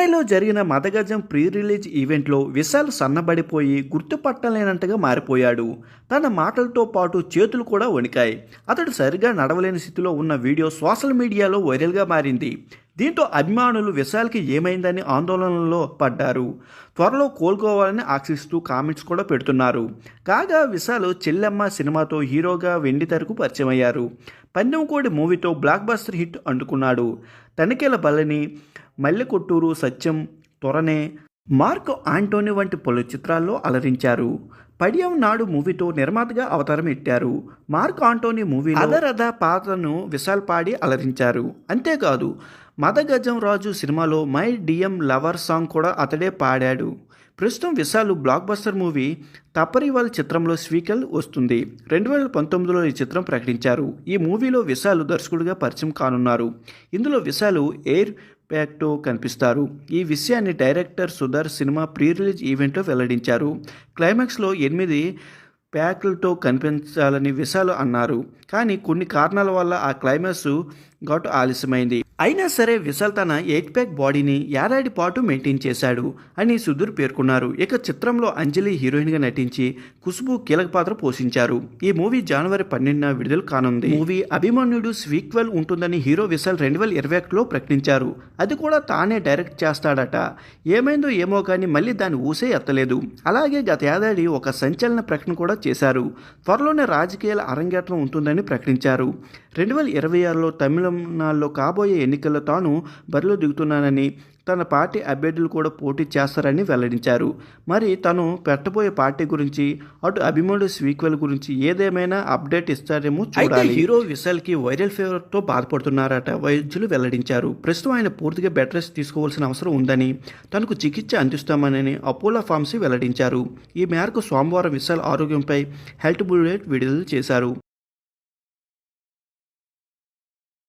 చెన్నైలో జరిగిన మదగజం pre release ఈవెంట్లో విశాల్ సన్నబడిపోయి గుర్తుపట్టలేనంతగా మారిపోయాడు. తన మాటలతో పాటు చేతులు కూడా వణికాయి. అతడు సరిగా నడవలేని స్థితిలో ఉన్న వీడియో సోషల్ మీడియాలో వైరల్గా మారింది. దీంతో అభిమానులు విశాల్కి ఏమైందని ఆందోళనలో పడ్డారు. త్వరలో కోలుకోవాలని ఆశిస్తూ కామెంట్స్ కూడా పెడుతున్నారు. కాగా విశాల్ చెల్లెమ్మ సినిమాతో హీరోగా వెండితెరకు పరిచయమయ్యారు. పందెంకోడి మూవీతో బ్లాక్ బస్టర్ హిట్ అందుకున్నాడు. తనిఖీల బలని, మల్లెకొట్టూరు సత్యం, త్వరనే, మార్క్ ఆంటోనీ వంటి పలు చిత్రాల్లో అలరించారు. పడియం నాడు మూవీతో నిర్మాతగా అవతారం ఎత్తారు. మార్క్ ఆంటోనీ మూవీ అదరథ పాత్రను విశాల్ పాడి అలరించారు. అంతేకాదు మదగజం రాజు సినిమాలో మై డిఎం లవర్ సాంగ్ కూడా అతడే పాడాడు. ప్రస్తుతం విశాల్ బ్లాక్ బస్టర్ మూవీ తపరివాల్ చిత్రంలో స్వీకల్ వస్తుంది. 2019లో ఈ చిత్రం ప్రకటించారు. ఈ మూవీలో విశాల్ దర్శకుడిగా పరిచయం కానున్నారు. ఇందులో విశాల్ ఎయిర్ ప్యాక్తో కనిపిస్తారు. ఈ విషయాన్ని డైరెక్టర్ సుధర్ సినిమా ప్రీ రిలీజ్ ఈవెంట్లో వెల్లడించారు. క్లైమాక్స్లో 8 ప్యాక్లతో కనిపించాలని విశాల్ అన్నారు. కానీ కొన్ని కారణాల వల్ల ఆ క్లైమాక్స్ ఘాటు ఆలస్యమైంది. అయినా సరే విశాల్ తన 8 ప్యాక్ బాడీని ఏడాది పాటు మెయింటైన్ చేశాడు అని సుధీర్ పేర్కొన్నారు. ఇక చిత్రంలో అంజలి హీరోయిన్గా నటించి ఖుష్బూ కీలక పాత్ర పోషించారు. ఈ మూవీ జనవరి 12న విడుదల కానుంది. మూవీ అభిమన్యుడు స్వీక్వెల్ ఉంటుందని హీరో విశాల్ 2021లో ప్రకటించారు. అది కూడా తానే డైరెక్ట్ చేస్తాడట. ఏమైందో ఏమో కానీ మళ్ళీ దాన్ని ఊసే ఎత్తలేదు. అలాగే గత ఏడాది ఒక సంచలన ప్రకటన కూడా చేశారు. త్వరలోనే రాజకీయాల అరంగేట్రం ఉంటుందని ప్రకటించారు. 2026లో తమిళనాడులో కాబోయే ఎన్నికల్లో తాను బరిలో దిగుతున్నానని, తన పార్టీ అభ్యర్థులు కూడా పోటీ చేస్తారని వెల్లడించారు. మరి తను పెట్టబోయే పార్టీ గురించి, అటు అభిమన్యుడు స్వీక్వెల్ గురించి ఏదేమైనా అప్డేట్ ఇస్తారేమో చూడాలి. హీరో విశాల్కి వైరల్ ఫీవర్తో బాధపడుతున్నారట వైద్యులు వెల్లడించారు. ప్రస్తుతం ఆయన పూర్తిగా బెడ్ రెస్ట్ తీసుకోవాల్సిన అవసరం ఉందని, తనకు చికిత్స అందిస్తామని అపోలో ఫార్మసీ వెల్లడించారు. ఈ మేరకు సోమవారం విశాల్ ఆరోగ్యంపై హెల్త్ బులెటిన్ విడుదల చేశారు.